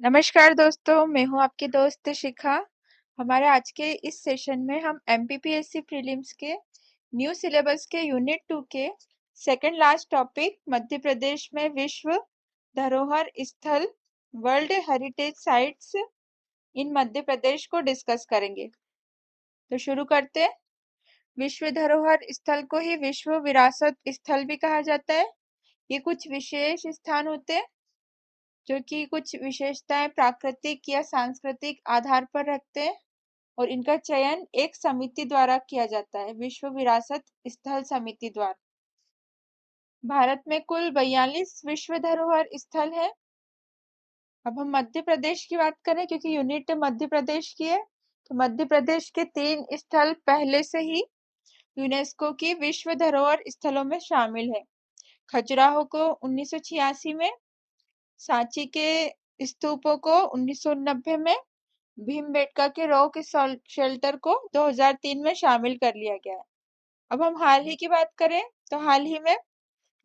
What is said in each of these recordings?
नमस्कार दोस्तों, मैं हूं आपकी दोस्त शिखा। हमारे आज के इस सेशन में हम एमपीपीएससी प्रीलिम्स के न्यू सिलेबस के यूनिट 2 के second last topic Madhya Pradesh में विश्व धरोहर स्थल world heritage sites in Madhya Pradesh को डिस्कस करेंगे। तो शुरू करते हैं। विश्व धरोहर स्थल को ही विश्व विरासत स्थल भी कहा जाता है। ये कुछ विशेष स्थान होते हैं जो कि कुछ विशेषताएं प्राकृतिक या सांस्कृतिक आधार पर रखते हैं और इनका चयन एक समिति द्वारा किया जाता है, विश्व विरासत स्थल समिति द्वारा। भारत में कुल 42 विश्व धरोहर स्थल है। अब हम मध्य प्रदेश की बात करें, क्योंकि यूनिट मध्य प्रदेश की है, तो मध्य प्रदेश के 3 स्थल पहले से ही यूनेस्को की विश्व धरोहर स्थलों में शामिल है। खजुराहो को 1986 में, सांची के स्तूपों को 1990 में, भीमबेटका के रॉक शेल्टर को 2003 में शामिल कर लिया गया है। अब हम हाल ही की बात करें तो हाल ही में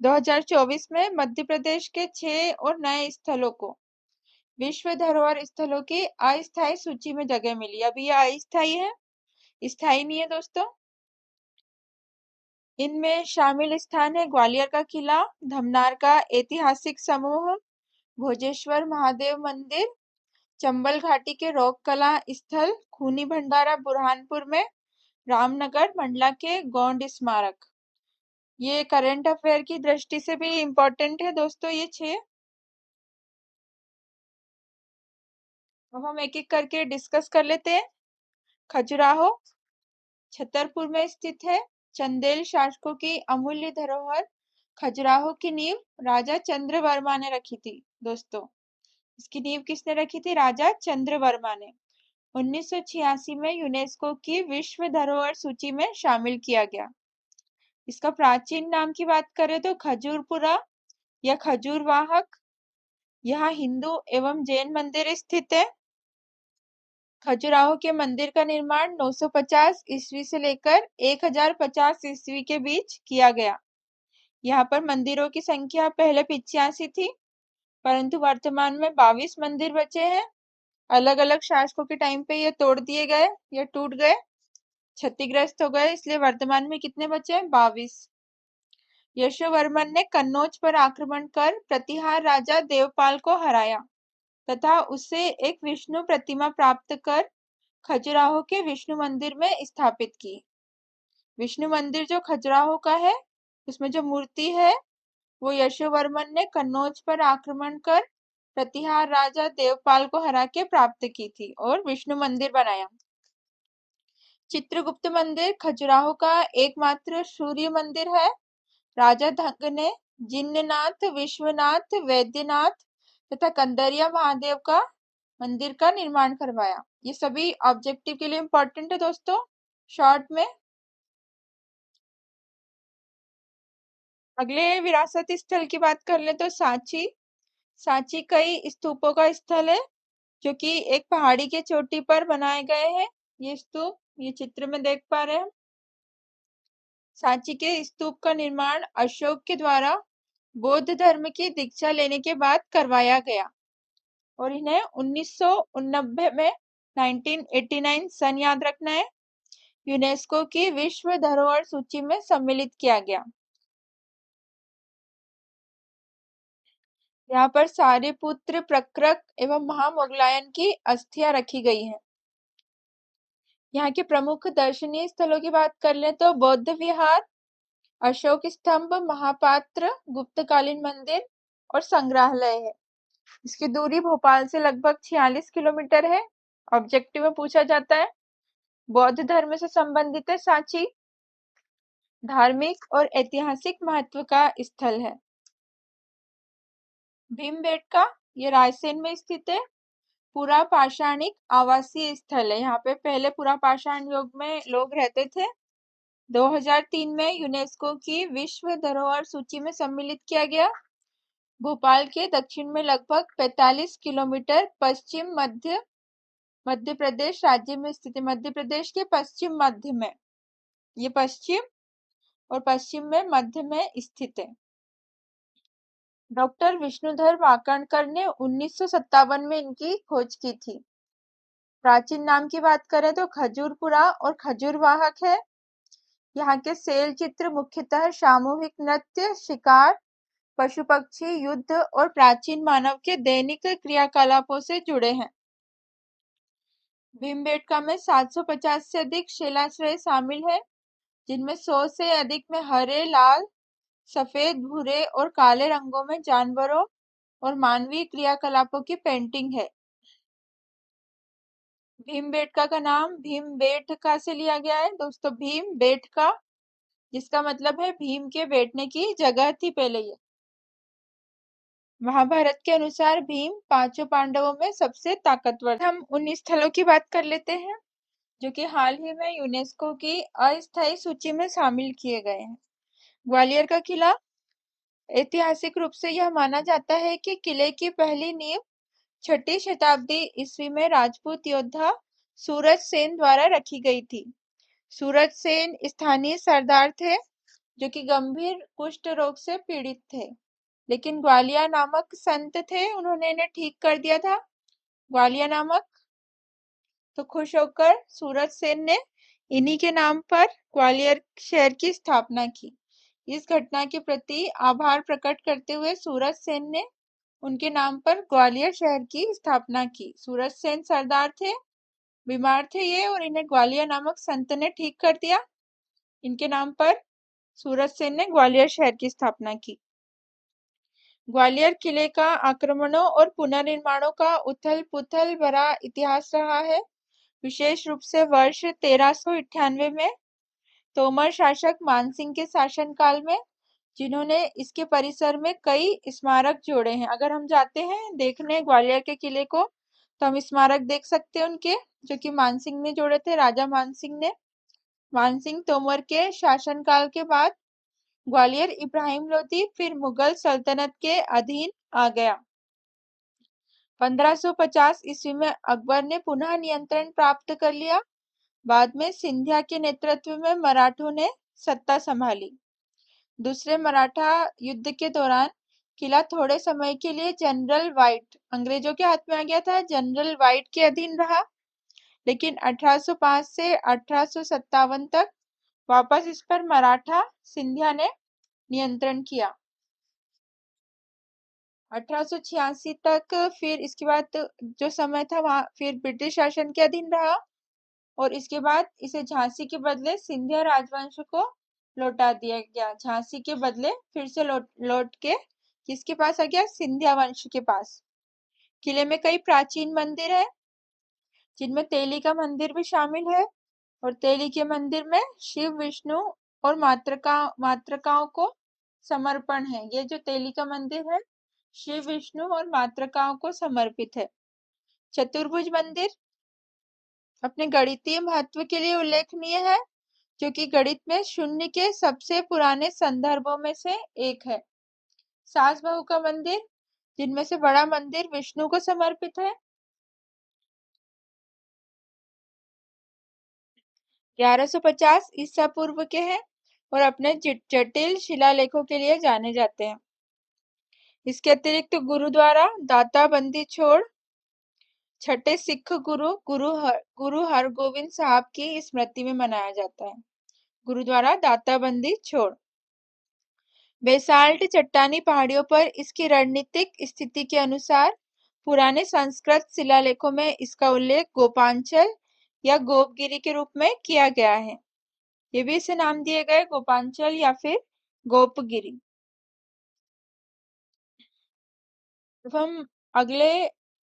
2024 में मध्य प्रदेश के 6 और नए स्थलों को विश्व धरोहर स्थलों की अस्थायी सूची में जगह मिली। अभी ये अस्थायी है, स्थायी नहीं है दोस्तों। इनमें शामिल स्थान है ग्वालियर का किला, धमनार का ऐतिहासिक समूह, भोजेश्वर महादेव मंदिर, चंबल घाटी के रॉक कला स्थल, खूनी भंडारा बुरहानपुर में, रामनगर मंडला के गौंड स्मारक। ये करंट अफेयर की दृष्टि से भी इम्पोर्टेंट है दोस्तों, ये 6। अब हम एक एक करके डिस्कस कर लेते हैं। खजुराहो छतरपुर में स्थित है। चंदेल शासकों की अमूल्य धरोहर खजुराहो की नींव राजा चंद्र वर्मा ने रखी थी दोस्तों। इसकी नींव किसने रखी थी? राजा चंद्र वर्मा ने। 1986 में यूनेस्को की विश्व धरोहर सूची में शामिल किया गया। इसका प्राचीन नाम की बात करें तो खजूरपुरा या खजूर वाहक। यहाँ हिंदू एवं जैन मंदिर स्थित है। खजुराहो के मंदिर का निर्माण 950 ईस्वी से लेकर 1050 ईस्वी के बीच किया गया। यहाँ पर मंदिरों की संख्या पहले 85 थी, परंतु वर्तमान में 22 मंदिर बचे हैं। अलग अलग शासकों के टाइम पे ये तोड़ दिए गए या टूट गए, क्षतिग्रस्त हो गए, इसलिए वर्तमान में कितने बचे हैं? 22। यशोवर्मन ने कन्नौज पर आक्रमण कर प्रतिहार राजा देवपाल को हराया तथा उससे एक विष्णु प्रतिमा प्राप्त कर खजुराहो के विष्णु मंदिर में स्थापित की। विष्णु मंदिर जो खजुराहो का है, उसमें जो मूर्ति है वो यशोवर्मन ने कन्नौज पर आक्रमण कर प्रतिहार राजा देवपाल को हरा के प्राप्त की थी और विष्णु मंदिर बनाया। चित्रगुप्त मंदिर खजुराहो का एकमात्र सूर्य मंदिर है। राजा धंग ने जिन्नाथ, विश्वनाथ, वैद्यनाथ तथा कंदरिया महादेव का मंदिर का निर्माण करवाया। ये सभी ऑब्जेक्टिव के लिए इंपॉर्टेंट है दोस्तों। शॉर्ट में अगले विरासत स्थल की बात कर ले तो सांची। सांची कई स्तूपों का स्थल है जो कि एक पहाड़ी के चोटी पर बनाए गए हैं। ये स्तूप ये चित्र में देख पा रहे हैं। सांची के स्तूप का निर्माण अशोक के द्वारा बौद्ध धर्म की दीक्षा लेने के बाद करवाया गया और इन्हें 1989 में 1989 सन याद रखना है, यूनेस्को की विश्व धरोहर सूची में सम्मिलित किया गया। यहाँ पर सारिपुत्र, प्रक्रक एवं महामोगलायन की अस्थियां रखी गई हैं। यहाँ के प्रमुख दर्शनीय स्थलों की बात कर ले तो बौद्ध विहार, अशोक स्तंभ, महापात्र, गुप्तकालीन मंदिर और संग्रहालय है। इसकी दूरी भोपाल से लगभग 46 किलोमीटर है। ऑब्जेक्टिव में पूछा जाता है। बौद्ध धर्म से संबंधित है सांची। धार्मिक और ऐतिहासिक महत्व का स्थल है। भीमबेटका ये रायसेन में स्थित है। पुरा पाषाणिक आवासीय स्थल है। यहाँ पे पहले पुरा पाषाण युग में लोग रहते थे। 2003 में यूनेस्को की विश्व धरोहर सूची में सम्मिलित किया गया। भोपाल के दक्षिण में लगभग 45 किलोमीटर पश्चिम मध्य प्रदेश राज्य में स्थित है। मध्य प्रदेश के पश्चिम मध्य में, ये पश्चिम और पश्चिम में मध्य में स्थित है। डॉक्टर विष्णुधर वाकाणकर ने 1957 में इनकी खोज की थी। प्राचीन नाम की बात करें तो खजूरपुरा और खजूरवाहक है। यहाँ के शैल चित्र मुख्यतः सामूहिक नृत्य, शिकार, पशु पक्षी, युद्ध और प्राचीन मानव के दैनिक क्रियाकलापों से जुड़े हैं। भीमबेटका में 750 से अधिक शिलाश्रय शामिल है, जिनमें 100 से अधिक में हरे, लाल, सफेद, भूरे और काले रंगों में जानवरों और मानवीय क्रियाकलापों की पेंटिंग है। भीमबेटका का नाम भीमबेटका से लिया गया है दोस्तों। भीमबेटका जिसका मतलब है भीम के बैठने की जगह थी पहले ये। महाभारत के अनुसार भीम पांचों पांडवों में सबसे ताकतवर। हम उन स्थलों की बात कर लेते हैं जो कि हाल ही में यूनेस्को की अस्थायी सूची में शामिल किए गए हैं। ग्वालियर का किला, ऐतिहासिक रूप से यह माना जाता है कि किले की पहली नींव 6ठी शताब्दी ईस्वी में राजपूत योद्धा सूरज सेन द्वारा रखी गई थी। सूरज सेन स्थानीय सरदार थे जो कि गंभीर कुष्ठ रोग से पीड़ित थे, लेकिन ग्वालिया नामक संत थे, उन्होंने इन्हें ठीक कर दिया था। ग्वालिया नामक, तो खुश होकर सूरज सेन ने इन्हीं के नाम पर ग्वालियर शहर की स्थापना की। इस घटना के प्रति आभार प्रकट करते हुए सूरज सेन ने उनके नाम पर ग्वालियर शहर की स्थापना की। सूरज सेन सरदार थे, बीमार थे ये, और इन्हें ग्वालियर नामक संत ने ठीक कर दिया। इनके नाम पर सूरज सेन ने ग्वालियर शहर की स्थापना की। ग्वालियर किले का आक्रमणों और पुनर्निर्माणों का उथल-पुथल भरा इतिहास रहा है। विशेष रूप से वर्ष 1398 में तोमर शासक मानसिंह के शासनकाल में, जिन्होंने इसके परिसर में कई स्मारक जोड़े हैं। अगर हम जाते हैं देखने ग्वालियर के किले को, तो हम स्मारक देख सकते हैं उनके, जो कि मानसिंह ने जोड़े थे, राजा मानसिंह ने। मानसिंह तोमर के शासनकाल के बाद ग्वालियर इब्राहिम लोदी फिर मुगल सल्तनत के अधीन आ गया। 1550 ईस्वी में अकबर ने पुनः नियंत्रण प्राप्त कर लिया। बाद में सिंधिया के नेतृत्व में मराठों ने सत्ता संभाली। दूसरे मराठा युद्ध के दौरान किला थोड़े समय के लिए जनरल व्हाइट, अंग्रेजों के हाथ में आ गया था, जनरल व्हाइट के अधीन रहा, लेकिन 1805 से 1857 तक वापस इस पर मराठा सिंधिया ने नियंत्रण किया। 1886 तक फिर इसके बाद जो समय था वहां फिर ब्रिटिश शासन के अधीन रहा, और इसके बाद इसे झांसी के बदले सिंधिया राजवंश को लौटा दिया गया। झांसी के बदले फिर से लौट के किसके पास आ गया? सिंधिया वंश के पास। किले में कई प्राचीन मंदिर है, जिनमें तेली का मंदिर भी शामिल है, और तेली के मंदिर में शिव, विष्णु और मातृकाओं को समर्पण है। ये जो तेली का मंदिर है शिव, विष्णु और मातृकाओं को समर्पित है। चतुर्भुज मंदिर अपने गणितीय महत्व के लिए उल्लेखनीय है, जो कि गणित में शून्य के सबसे पुराने संदर्भों में से एक है। सास बहू का मंदिर, जिनमें से बड़ा मंदिर विष्णु को समर्पित है। 1150 ईसा पूर्व के हैं और अपने जटिल शिलालेखों के लिए जाने जाते हैं। इसके अतिरिक्त गुरुद्वारा दाता बंदी छोड़ छठे सिख गुरु हरगोविंद साहब की स्मृति में मनाया जाता है। गुरुद्वारा दाता बंदी छोड़। बेसाल्ट चट्टानी पहाड़ियों पर इसकी रणनीतिक स्थिति के अनुसार पुराने संस्कृत शिलालेखों में इसका उल्लेख गोपांचल या गोपगिरी के रूप में किया गया है। ये भी इसे नाम दिए गए, गोपांचल या फिर गोपगिरी। अब हम अगले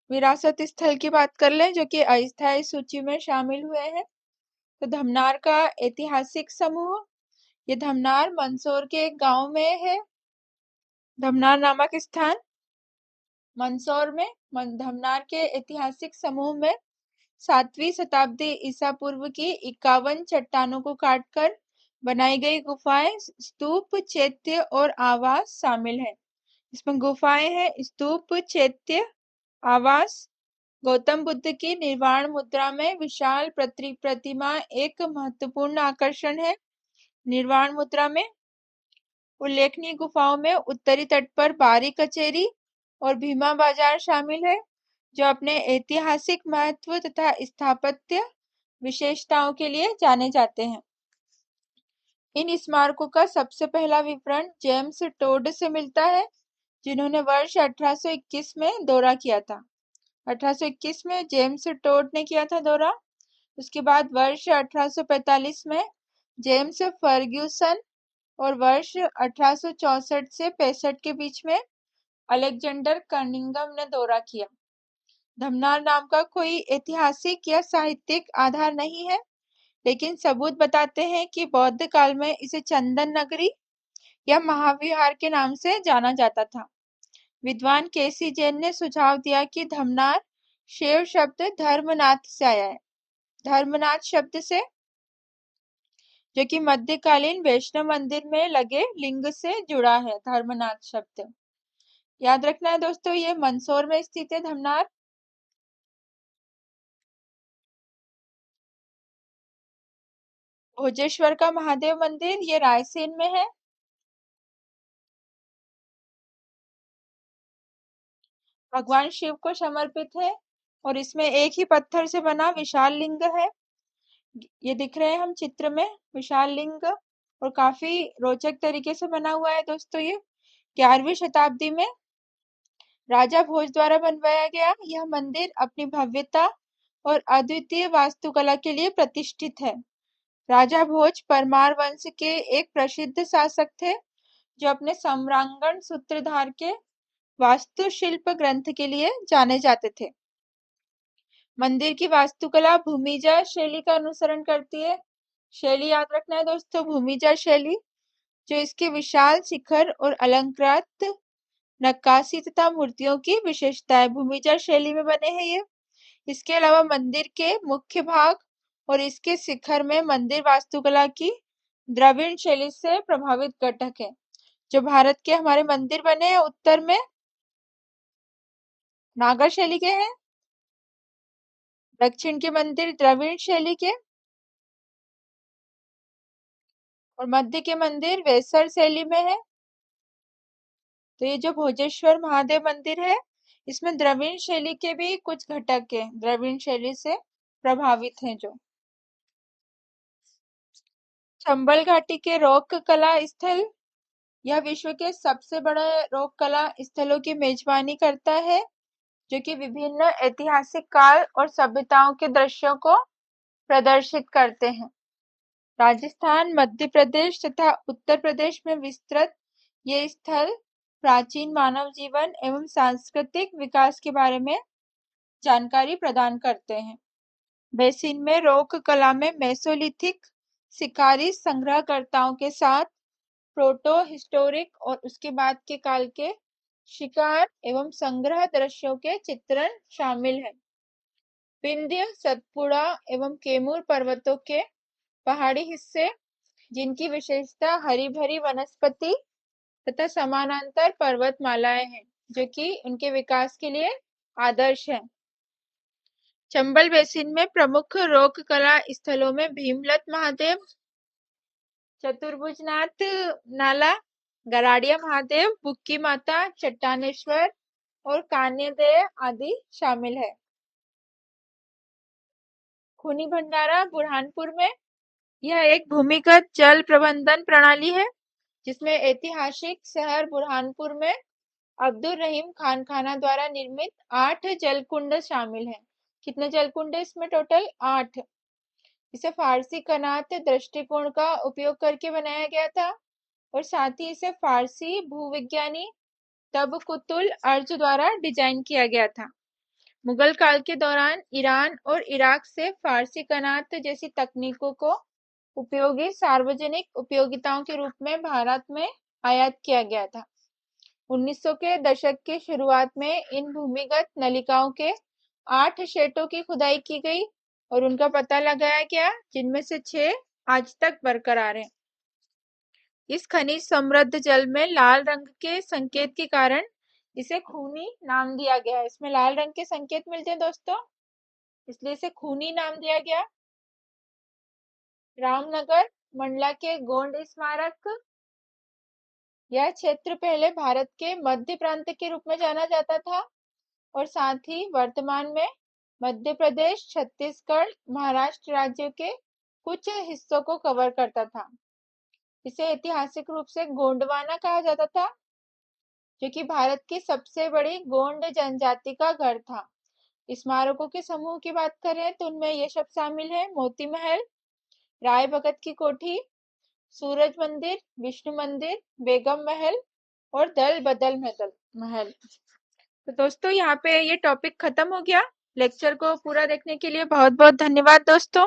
विरासत स्थल की बात कर लें जो कि अस्थायी सूची में शामिल हुए हैं। तो धमनार का ऐतिहासिक समूह, ये धमनार मंदसौर के एक गांव में है। धमनार नामक स्थान मंदसौर में धमनार के ऐतिहासिक समूह में 7वीं शताब्दी ईसा पूर्व की 51 चट्टानों को काटकर बनाई गई गुफाएं, स्तूप, चैत्य और आवास शामिल है। इसमें गुफाएं हैं, स्तूप, चैत्य, आवास। गौतम बुद्ध की निर्वाण मुद्रा में विशाल प्रतिमा एक महत्वपूर्ण आकर्षण है। निर्वाण मुद्रा में उल्लेखनीय गुफाओं में उत्तरी तट पर बारी कचेरी और भीमा बाजार शामिल है, जो अपने ऐतिहासिक महत्व तथा स्थापत्य विशेषताओं के लिए जाने जाते हैं। इन स्मारकों का सबसे पहला विवरण जेम्स टोड से मिलता है, जिन्होंने वर्ष 1821 में दौरा किया था। 1821 में जेम्स टोड ने किया था दौरा। उसके बाद वर्ष 1845 में जेम्स फर्ग्यूसन और वर्ष 1864 से 65 के बीच में अलेक्जेंडर कनिंघम ने दौरा किया। धमनार नाम का कोई ऐतिहासिक या साहित्यिक आधार नहीं है, लेकिन सबूत बताते हैं कि बौद्ध काल में इसे चंदन नगरी या महाविहार के नाम से जाना जाता था। विद्वान केसी जैन ने सुझाव दिया कि धमनार शैव शब्द धर्मनाथ से आया है। धर्मनाथ शब्द से, जो कि मध्यकालीन वैष्णव मंदिर में लगे लिंग से जुड़ा है। धर्मनाथ शब्द याद रखना है दोस्तों, ये मंदसौर में स्थित है धमनार। भोजेश्वर का महादेव मंदिर ये रायसेन में है। भगवान शिव को समर्पित है और इसमें एक ही पत्थर से बना विशाल लिंग है। ये दिख रहे हैं हम चित्र में, विशाल लिंग, और काफी रोचक तरीके से बना हुआ है दोस्तों। ये 11वीं शताब्दी में राजा भोज द्वारा बनवाया गया यह मंदिर अपनी भव्यता और अद्वितीय वास्तुकला के लिए प्रतिष्ठित है। राजा भोज परमार वंश के एक प्रसिद्ध शासक थे, जो अपने सम्रांगण सूत्रधार के वास्तुशिल्प ग्रंथ के लिए जाने जाते थे। मंदिर की वास्तुकला भूमिजा शैली का अनुसरण करती है। शैली याद रखना है दोस्तों, भूमिजा शैली, जो इसके विशाल शिखर और अलंकृत नक्काशी तथा मूर्तियों की विशेषता है। भूमिजा शैली में बने हैं ये। इसके अलावा मंदिर के मुख्य भाग और इसके शिखर में मंदिर वास्तुकला की द्रविड़ शैली से प्रभावित घटक है। जो भारत के हमारे मंदिर बने हैं उत्तर में नागर शैली के हैं, दक्षिण के मंदिर द्रविड़ शैली के, और मध्य के मंदिर वेसर शैली में है। तो ये जो भोजेश्वर महादेव मंदिर है, इसमें द्रविड़ शैली के भी कुछ घटक है, द्रविड़ शैली से प्रभावित हैं जो। चंबल घाटी के रॉक कला स्थल, यह विश्व के सबसे बड़े रॉक कला स्थलों की मेजबानी करता है, जो कि विभिन्न ऐतिहासिक काल और सभ्यताओं के दृश्यों को प्रदर्शित करते हैं। राजस्थान, मध्य प्रदेश तथा उत्तर प्रदेश में विस्तृत ये स्थल प्राचीन मानव जीवन एवं सांस्कृतिक विकास के बारे में जानकारी प्रदान करते हैं। बेसिन में रॉक कला में मेसोलिथिक शिकारी संग्रहकर्ताओं के साथ प्रोटो हिस्टोरिक और उसके बाद के काल के शिकार एवं संग्रह दृश्यों के चित्रण शामिल है। विंध्य, सतपुड़ा एवं कैमूर पर्वतों के पहाड़ी हिस्से, जिनकी विशेषता हरी भरी वनस्पति तथा समानांतर पर्वतमालाएं हैं, जो कि उनके विकास के लिए आदर्श है। चंबल बेसिन में प्रमुख रॉक कला स्थलों में भीमलत महादेव, चतुर्भुजनाथ नाला, गराड़िया महादेव, बुक्की माता, चट्टानेश्वर और कान्यदेय आदि शामिल है। खूनी भंडारा बुरहानपुर में, यह एक भूमिगत जल प्रबंधन प्रणाली है, जिसमें ऐतिहासिक शहर बुरहानपुर में अब्दुल रहीम खान खाना द्वारा निर्मित 8 जलकुंड शामिल हैं। कितने जलकुंड है इसमें टोटल? 8। इसे फारसी कनात दृष्टिकोण का उपयोग करके बनाया गया था और साथ ही इसे फारसी भूविज्ञानी तबकुतुल अर्ज द्वारा डिजाइन किया गया था। मुगल काल के दौरान ईरान और इराक से फारसी कनात जैसी तकनीकों को उपयोगी सार्वजनिक उपयोगिताओं के रूप में भारत में आयात किया गया था। 1900 के दशक की शुरुआत में इन भूमिगत नलिकाओं के 8 शेटों की खुदाई की गई और उनका पता लगाया गया, जिनमें से 6 आज तक बरकरार हैं। इस खनिज समृद्ध जल में लाल रंग के संकेत के कारण इसे खूनी नाम दिया गया है। इसमें लाल रंग के संकेत मिलते हैं दोस्तों, इसलिए इसे खूनी नाम दिया गया। रामनगर, मंडला के गोंड स्मारक, यह क्षेत्र पहले भारत के मध्य प्रांत के रूप में जाना जाता था और साथ ही वर्तमान में मध्य प्रदेश, छत्तीसगढ़, महाराष्ट्र राज्यों के कुछ हिस्सों को कवर करता था। इसे ऐतिहासिक रूप से गोंडवाना कहा जाता था, जो कि भारत की सबसे बड़ी गोंड जनजाति का घर था। स्मारकों के समूह की बात करें तो उनमें ये सब शामिल है: मोती महल, राय भगत की कोठी, सूरज मंदिर, विष्णु मंदिर, बेगम महल और दल बदल महल। तो दोस्तों यहाँ पे ये टॉपिक खत्म हो गया। लेक्चर को पूरा देखने के लिए बहुत बहुत धन्यवाद दोस्तों।